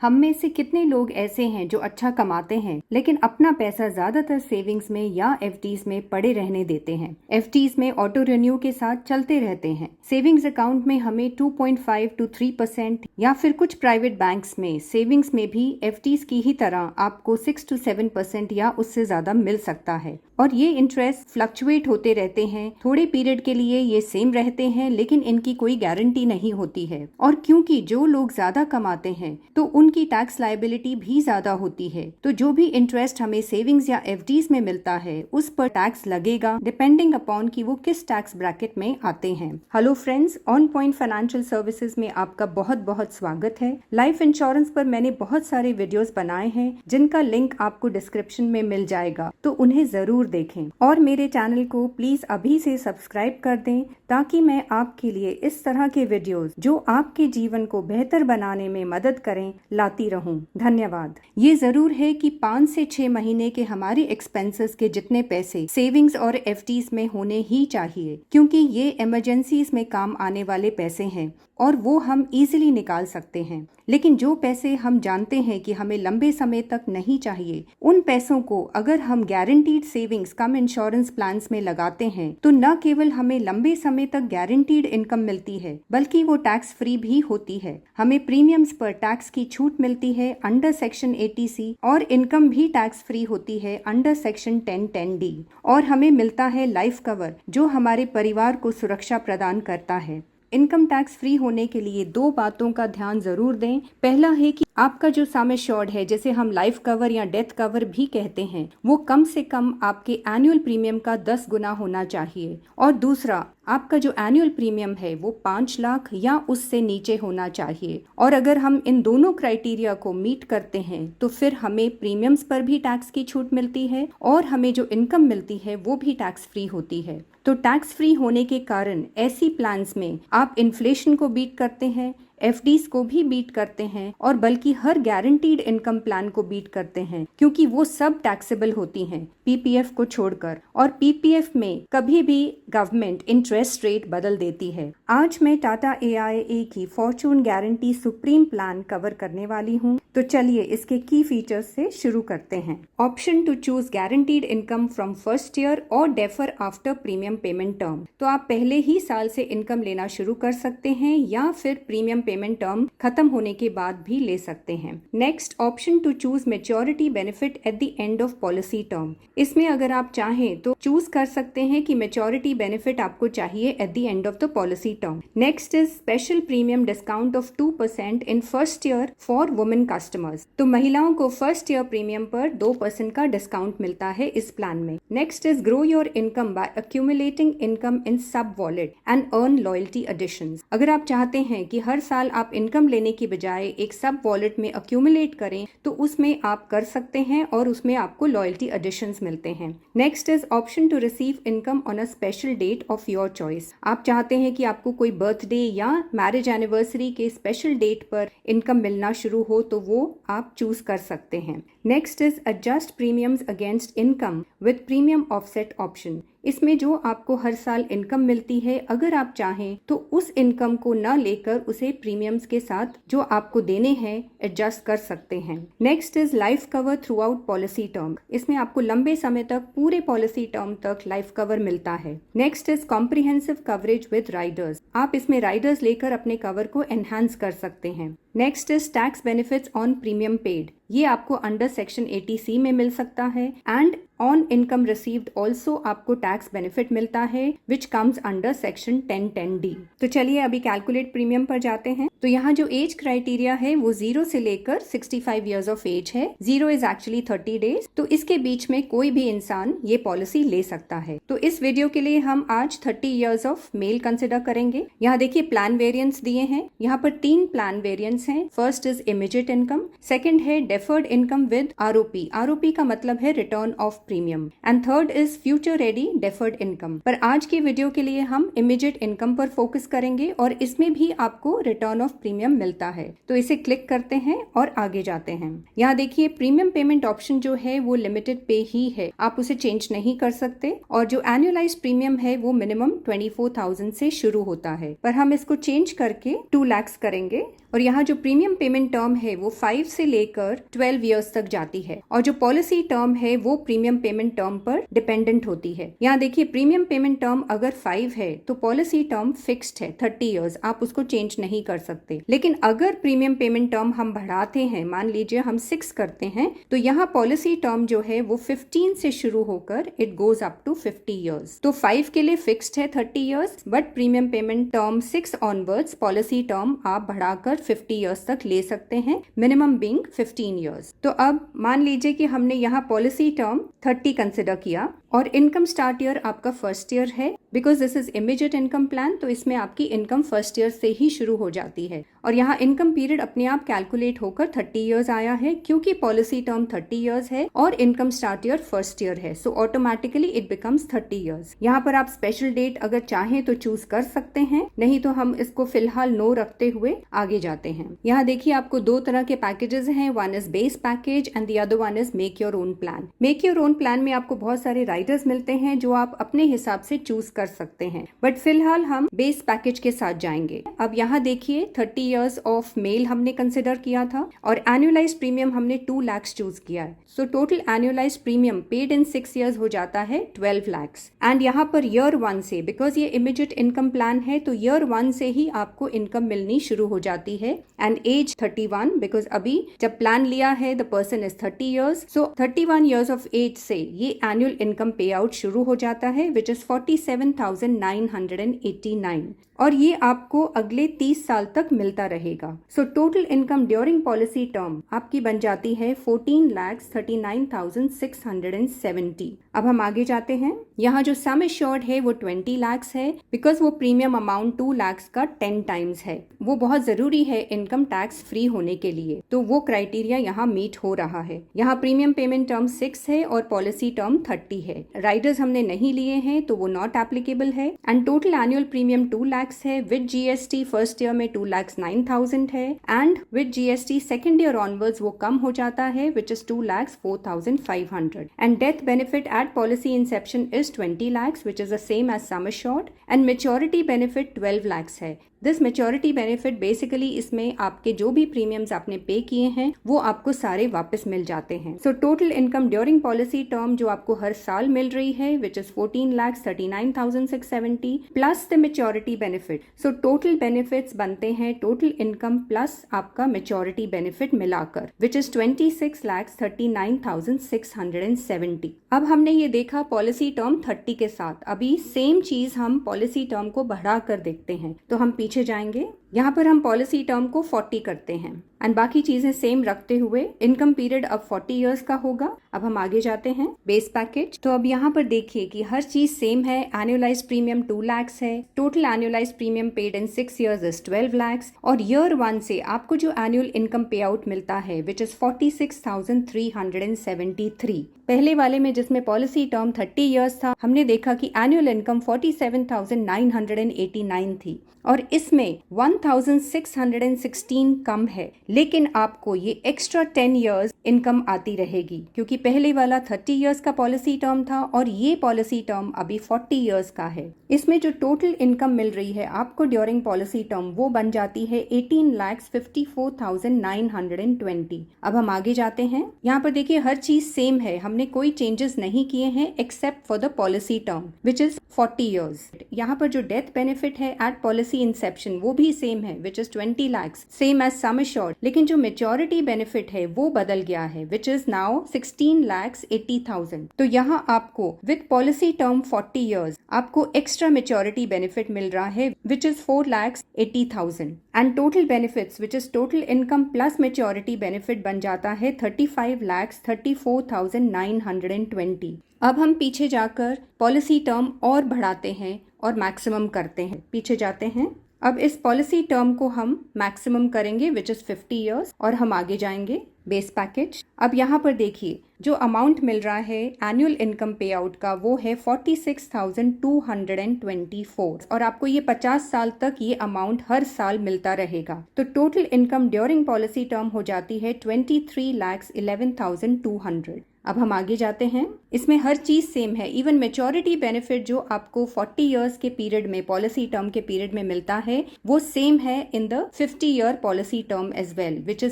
हम में से कितने लोग ऐसे हैं जो अच्छा कमाते हैं लेकिन अपना पैसा ज्यादातर सेविंग्स में या एफडीज में पड़े रहने देते हैं। एफडीज में ऑटो रिन्यू के साथ चलते रहते हैं। सेविंग्स अकाउंट में हमें 2.5 to 3% या फिर कुछ प्राइवेट बैंक्स में सेविंग्स में भी एफडीज की ही तरह आपको 6 to 7% या उससे ज्यादा मिल सकता है। और ये इंटरेस्ट फ्लक्चुएट होते रहते हैं। थोड़े पीरियड के लिए ये सेम रहते हैं लेकिन इनकी कोई गारंटी नहीं होती है। और क्योंकि जो लोग ज्यादा कमाते हैं तो उनकी टैक्स लायबिलिटी भी ज्यादा होती है। तो जो भी इंटरेस्ट हमें सेविंग्स या एफडीज में मिलता है उस पर टैक्स लगेगा डिपेंडिंग अपॉन कि वो किस टैक्स ब्रैकेट में आते हैं। Hello friends, on point financial services में आपका बहुत बहुत स्वागत है। लाइफ इंश्योरेंस पर मैंने बहुत सारे वीडियोस बनाए हैं जिनका लिंक आपको डिस्क्रिप्शन में मिल जाएगा, तो उन्हें जरूर देखें। और मेरे चैनल को प्लीज अभी से सब्सक्राइब कर दें ताकि मैं आपके लिए इस तरह के वीडियोस जो आपके जीवन को बेहतर बनाने में मदद करें लाती रहूं। धन्यवाद। ये जरूर है कि 5 से 6 महीने के हमारे एक्सपेंसेस के जितने पैसे सेविंग्स और एफडीज में होने ही चाहिए, क्योंकि ये इमरजेंसीज में काम आने वाले पैसे हैं और वो हम इजीली निकाल सकते हैं। लेकिन जो पैसे हम जानते हैं कि हमें लंबे समय तक नहीं चाहिए, उन पैसों को अगर हम गारंटीड सेविंग्स कम इंश्योरेंस प्लान्स में लगाते हैं तो न केवल हमें लंबे समय तक गारंटीड इनकम मिलती है बल्कि वो टैक्स फ्री भी होती है। हमें प्रीमियम्स पर टैक्स की छूट मिलती है अंडर सेक्शन 80C और इनकम भी टैक्स फ्री होती है अंडर सेक्शन 1010D। और हमें मिलता है लाइफ कवर जो हमारे परिवार को सुरक्षा प्रदान करता है। इनकम टैक्स फ्री होने के लिए 2 बातों का ध्यान जरूर दें। पहला है कि आपका जो सम एश्योर्ड है, जैसे हम लाइफ कवर या डेथ कवर भी कहते हैं, वो कम से कम आपके एनुअल प्रीमियम का 10 गुना होना चाहिए। और दूसरा, आपका जो एनुअल प्रीमियम है वो 5 लाख या उससे नीचे होना चाहिए। और अगर हम इन दोनों क्राइटेरिया को मीट करते हैं तो फिर हमें प्रीमियम्स पर भी टैक्स की छूट मिलती है और हमें जो इनकम मिलती है वो भी टैक्स फ्री होती है। तो टैक्स फ्री होने के कारण ऐसी प्लान्स में आप इन्फ्लेशन को बीट करते हैं, एफडीज को भी बीट करते हैं और बल्कि हर गारंटीड इनकम प्लान को बीट करते हैं, क्योंकि वो सब टैक्सेबल होती हैं पीपीएफ को छोड़कर। और पीपीएफ में कभी भी गवर्नमेंट इंटरेस्ट रेट बदल देती है। आज मैं टाटा AIA की Fortune guarantee supreme plan cover करने वाली हूँ। तो चलिए इसके की फीचर्स से शुरू करते हैं। Option to choose guaranteed income from first year और defer after premium payment term. तो आप पहले ही साल से इनकम लेना शुरू कर सकते हैं या फिर प्रीमियम पेमेंट टर्म खत्म होने के बाद भी ले सकते हैं। Next, option to choose maturity benefit at the end of policy term. इसमें अगर आप चाहें तो चूज कर सकते हैं कि मैच्योरिटी बेनिफिट आपको चाहिए eight the end of the policy term. Next is special premium discount of 2% in first year for women customers. तो महिलाओं को फर्स्ट ईयर प्रीमियम पर 2% का डिस्काउंट मिलता है इस प्लान में। Next is grow your income by accumulating income in sub wallet and earn loyalty additions. अगर आप चाहते हैं कि हर साल आप इनकम लेने की बजाय एक सब वॉलेट में अक्यूमुलेट करें तो उसमें आप कर सकते हैं और उसमें आपको लॉयल्टी एडिशंस मिलते हैं। Next is option to receive income on a special date of your choice. आप चाहते हैं कि आपको कोई बर्थडे या मैरिज एनिवर्सरी के स्पेशल डेट पर इनकम मिलना शुरू हो तो वो आप चूज कर सकते हैं। Next is adjust premiums against income with premium offset option. इसमें जो आपको हर साल इनकम मिलती है, अगर आप चाहें तो उस इनकम को न लेकर उसे प्रीमियम्स के साथ जो आपको देने हैं एडजस्ट कर सकते हैं। Next is life cover through out policy term. इसमें आपको लंबे समय तक पूरे पॉलिसी टर्म तक लाइफ कवर मिलता है। Next is comprehensive coverage with Riders. आप इसमें राइडर्स लेकर अपने कवर को एनहांस कर सकते हैं। Next is tax benefits on premium paid. ये आपको अंडर सेक्शन 80C में मिल सकता है and on income received also आपको टैक्स बेनिफिट मिलता है which comes under section 1010D। तो चलिए अभी कैलकुलेट प्रीमियम पर जाते हैं। तो यहाँ जो एज क्राइटेरिया है वो 0 से लेकर 65 ईयर्स ऑफ एज है। 0 इज एक्चुअली 30 डेज। तो इसके बीच में कोई भी इंसान ये पॉलिसी ले सकता है। तो इस वीडियो के लिए हम आज 30 ईयर्स ऑफ मेल कंसिडर करेंगे। यहाँ देखिए प्लान वेरिएंट्स दिए हैं। यहाँ पर 3 प्लान वेरिएंट्स हैं। First is immediate income, second है deferred income with ROP. ROP का मतलब है return of premium, and third is future ready deferred income. पर आज की वीडियो के लिए हम इमीडिएट इनकम पर फोकस करेंगे और इसमें भी आपको रिटर्न ऑफ प्रीमियम मिलता है। तो इसे क्लिक करते हैं और आगे जाते हैं। यहाँ देखिए प्रीमियम पेमेंट ऑप्शन जो है वो लिमिटेड पे ही है, आप उसे चेंज नहीं कर सकते। और जो एनुअलाइज प्रीमियम है वो मिनिमम 24,000 से शुरू होता है, पर हम इसको चेंज करके 2 लाख करेंगे और यहाँ जो प्रीमियम पेमेंट टर्म है वो 5 से लेकर 12 ईयर्स तक जाती है और जो पॉलिसी टर्म है वो प्रीमियम पेमेंट टर्म पर डिपेंडेंट होती है। यहाँ देखिए प्रीमियम पेमेंट टर्म अगर 5 है तो पॉलिसी टर्म फिक्स्ड है 30 ईयर्स, आप उसको चेंज नहीं कर सकते। लेकिन अगर प्रीमियम पेमेंट टर्म हम बढ़ाते हैं, मान लीजिए हम 6 करते हैं, तो यहाँ पॉलिसी टर्म जो है वो 15 से शुरू होकर it goes up to 50 years. तो 5 के लिए फिक्स्ड है 30 years, but premium payment term 6 onwards policy term आप बढ़ाकर 50 ईयर्स तक ले सकते हैं, मिनिमम बीइंग 15 ईयर्स। तो अब मान लीजिए कि हमने यहाँ पॉलिसी टर्म 30 कंसिडर किया और इनकम स्टार्ट ईयर आपका फर्स्ट ईयर है, because this is immediate income plan, तो इसमें आपकी इनकम फर्स्ट ईयर से ही शुरू हो जाती है और यहाँ इनकम पीरियड अपने आप कैलकुलेट होकर 30 ईयर्स आया है क्योंकि पॉलिसी टर्म 30 ईयर्स है और income start year first year है, so automatically it becomes 30 years. यहाँ पर आप स्पेशल डेट अगर चाहें तो चूज कर सकते हैं, नहीं तो हम इसको फिलहाल नो रखते हुए आगे जाते हैं। यहाँ देखिए आपको दो तरह के पैकेजेस हैं, one is base package and the other one is make your own plan. Make your own plan में आपको बहुत सारे राइडर्स मिलते हैं जो आप अपने हिसाब से चूज कर सकते हैं, बट फिलहाल हम बेस पैकेज के साथ जाएंगे। अब यहाँ देखिए 30 इयर्स ऑफ मेल हमने कंसिडर किया था और एनुअलाइज्ड प्रीमियम हमने 2 लाख चूज किया है, so total annualised premium paid in 6 years हो जाता है 12 लाख। एंड यहाँ पर ईयर 1 से, बिकॉज ये इमीडिएट इनकम प्लान है, तो ईयर 1 से ही आपको इनकम मिलनी शुरू हो जाती है एंड एज 31, बिकॉज अभी जब प्लान लिया है the person is 30 years, so 31 years of age से ये एनुअल इनकम पे आउट शुरू हो जाता है विच इज 47,989 और ये आपको अगले 30 साल तक मिलता रहेगा। So total income during policy term आपकी बन जाती है 14,39,670। अब हम आगे जाते हैं। यहाँ जो सम एश्योर्ड है वो 20 लाख है, बिकॉज वो प्रीमियम अमाउंट 2 लाख का 10 टाइम्स है। वो बहुत जरूरी है इनकम टैक्स फ्री होने के लिए, तो वो क्राइटेरिया यहाँ मीट हो रहा है। यहाँ प्रीमियम पेमेंट टर्म 6 है और पॉलिसी टर्म 30 है। राइडर्स हमने नहीं लिए हैं तो वो नॉट एप्लीकेबल है and total annual premium 2 lakh है। विद जीएसटी फर्स्ट ईयर में 2,09,000 है and with GST second year onwards वो कम हो जाता है which is 2,04,500 and death benefit at policy inception is 20 lakhs which is the same as sum assured and maturity benefit 12 lakhs है। This maturity benefit basically इसमें आपके जो भी प्रीमियम्स आपने पे किए हैं वो आपको सारे वापस मिल जाते हैं। So total income during policy term जो आपको हर साल मिल रही है which is 14,39,670 plus the maturity benefit. So total benefits बनते हैं टोटल इनकम प्लस आपका मेच्योरिटी बेनिफिट मिलाकर विच इज 26,39,670। अब हमने ये देखा पॉलिसी टर्म 30 के साथ, अभी सेम चीज हम पॉलिसी टर्म को बढ़ा कर देखते हैं। तो हम पीछे जाएंगे, यहाँ पर हम पॉलिसी टर्म को 40 करते हैं एंड बाकी चीजें सेम रखते हुए इनकम पीरियड अब 40 इयर्स का होगा। अब हम आगे जाते हैं बेस पैकेज। तो अब यहाँ पर देखिए कि हर चीज सेम है। एनुअलाइज्ड प्रीमियम 2 लाख है, total annualised premium paid in 6 years is 12 lakh और ईयर 1 से आपको जो एनुअल इनकम पे आउट मिलता है विच इज 46,373। पहले वाले में जिसमें पॉलिसी टर्म 30 इयर्स था हमने देखा कि एनुअल इनकम 47,989 थी और इसमें 1,616 कम है, लेकिन आपको ये एक्स्ट्रा 10 इयर्स इनकम आती रहेगी क्योंकि पहले वाला 30 इयर्स का पॉलिसी टर्म था और ये पॉलिसी टर्म अभी 40 इयर्स का है। इसमें जो टोटल इनकम मिल रही है आपको ड्यूरिंग पॉलिसी टर्म वो बन जाती है 18,54,920। अब हम आगे जाते हैं। यहाँ पर देखिए हर चीज सेम है, हमने कोई चेंजेस नहीं किए हैं except for the policy term which is 40 years. यहाँ पर जो डेथ बेनिफिट है एट पॉलिसी इंसेप्शन वो भी सेम है which is 20 lakh, same as sum assured, लेकिन जो मेच्योरिटी बेनिफिट है वो बदल गया है विच इज नाउ 16,80,000। तो यहाँ आपको विद पॉलिसी टर्म 40 इयर्स आपको एक्स्ट्रा मेच्योरिटी बेनिफिट मिल रहा है which is 4,80,000 and total benefits which is total income plus maturity benefit बन जाता है 35,34,920। अब हम पीछे जाकर पॉलिसी टर्म और बढ़ाते हैं और मैक्सिमम करते हैं। पीछे जाते हैं। अब इस पॉलिसी टर्म को हम मैक्सिमम करेंगे विच इज 50 इयर्स और हम आगे जाएंगे बेस पैकेज। अब यहाँ पर देखिए जो अमाउंट मिल रहा है एनुअल इनकम पे आउट का वो है 46,224 और आपको ये 50 साल तक ये अमाउंट हर साल मिलता रहेगा। तो total income during policy term हो जाती है 23,11,200। अब हम आगे जाते हैं। इसमें हर चीज सेम है, इवन मैच्योरिटी बेनिफिट जो आपको 40 इयर्स के पीरियड में, पॉलिसी टर्म के पीरियड में मिलता है, वो सेम है in the 50 year policy term as well, which is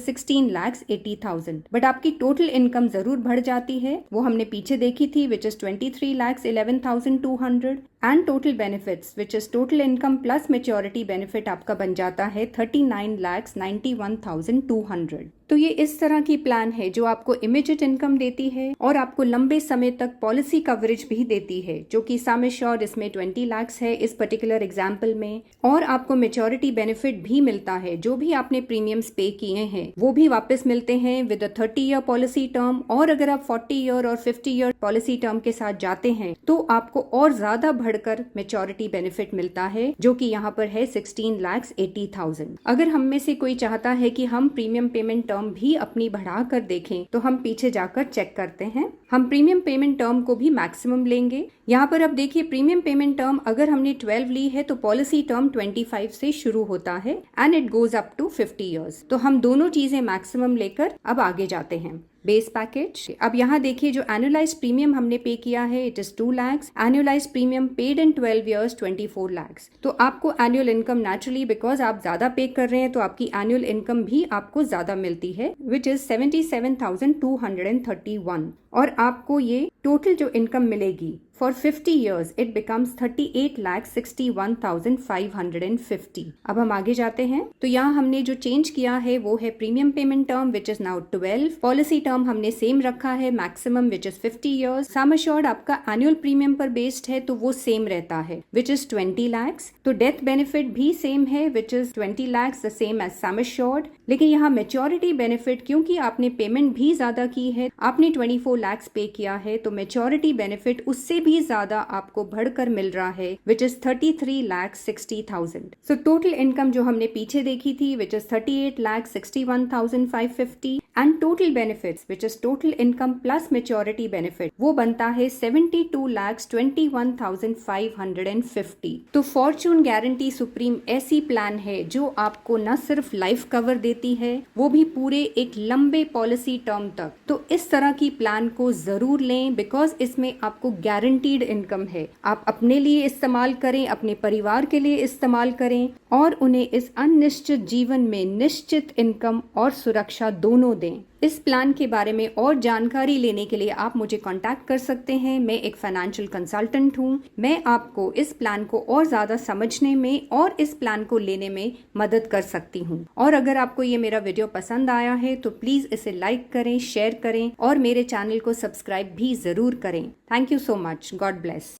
16,80,000। But आपकी टोटल इनकम जरूर बढ़ जाती है, वो हमने पीछे देखी थी, which is 23,11,200। And total benefits which is total income plus maturity benefit आपका बन जाता है 39,91,200। तो ये इस तरह की प्लान है जो आपको इमीडिएट इनकम देती है और आपको लंबे समय तक पॉलिसी कवरेज भी देती है, जो कि सम एश्योर्ड इसमें 20 लाख है इस पर्टिकुलर एग्जाम्पल में। और आपको मैच्योरिटी बेनिफिट भी मिलता है, जो भी आपने प्रीमियम्स पे किए हैं वो भी वापस मिलते हैं with a 30 year policy term. और अगर आप 40 ईयर और 50 ईयर पॉलिसी टर्म के साथ जाते हैं तो आपको और ज्यादा बढ़कर मैच्योरिटी बेनिफिट मिलता है, जो कि यहाँ पर है 16,80,000। अगर हम में से कोई चाहता है कि हम प्रीमियम पेमेंट टर्म भी अपनी बढ़ा कर देखें तो हम पीछे जाकर चेक करते हैं। हम प्रीमियम पेमेंट टर्म को भी मैक्सिमम लेंगे। यहाँ पर अब देखिए, प्रीमियम पेमेंट टर्म अगर हमने 12 ली है तो पॉलिसी टर्म 25 से शुरू होता है and it goes up to 50 years. तो हम दोनों चीजें मैक्सिमम लेकर अब आगे जाते हैं। बेस पैकेज, अब यहाँ देखिए जो एनुअलाइज प्रीमियम हमने पे किया है it is 2 lakh. Annualise premium paid in 12 years 24 lakh. तो आपको एनुअल इनकम नेचुरली, बिकॉज आप ज्यादा पे कर रहे हैं तो आपकी एनुअल इनकम भी आपको ज्यादा मिलती है, विच इज 77,231। और आपको ये टोटल जो इनकम मिलेगी फॉर 50 years इट बिकम्स 38,61,550। अब हम आगे जाते हैं। तो यहाँ हमने जो चेंज किया है वो है premium payment term which is now 12। Policy term हमने सेम रखा है, maximum which is 50 years। Sum assured आपका एनुअल प्रीमियम पर बेस्ड है तो वो सेम रहता है, विच इज 20 लाख। तो डेथ बेनिफिट भी सेम है, which is 20 lakh, the same as sum assured. लेकिन यहाँ मैच्योरिटी बेनिफिट, क्योंकि आपने पेमेंट भी ज्यादा की है, आपने 24 लाख पे किया है, तो मैच्योरिटी बेनिफिट उससे भी ज्यादा आपको बढ़कर मिल रहा है, which is 33,60,000। So total income जो हमने पीछे देखी थी which is 38,61,550 and total benefits which is total income plus maturity benefit वो बनता है 72,21,550। तो फॉर्चून गारंटी सुप्रीम ऐसी प्लान है जो आपको न सिर्फ लाइफ कवर देती है, वो भी पूरे एक लंबे पॉलिसी टर्म तक। तो इस तरह की प्लान को जरूर लें, बिकॉज इसमें आपको गारंटीड इनकम है। आप अपने लिए इस्तेमाल करें, अपने परिवार के लिए इस्तेमाल करें और उन्हें इस अनिश्चित जीवन में निश्चित इनकम और सुरक्षा दोनों दें। इस प्लान के बारे में और जानकारी लेने के लिए आप मुझे कांटेक्ट कर सकते हैं। मैं एक फाइनेंशियल कंसल्टेंट हूँ। मैं आपको इस प्लान को और ज्यादा समझने में और इस प्लान को लेने में मदद कर सकती हूँ। और अगर आपको ये मेरा वीडियो पसंद आया है तो प्लीज इसे लाइक करें, शेयर करें और मेरे चैनल को सब्सक्राइब भी जरूर करें। Thank you so much. God bless.